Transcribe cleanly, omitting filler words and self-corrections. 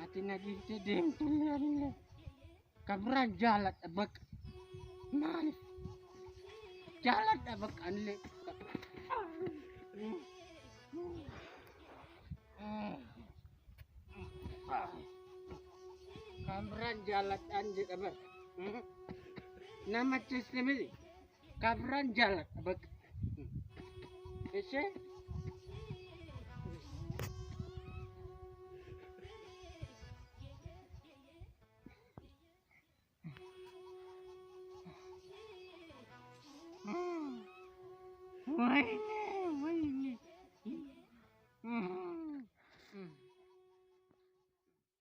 Ati naging tidim tulian kabran jalat abak man jalat abak anli kabran jalat anjir abak nama sistem ini kabran jalat abak ese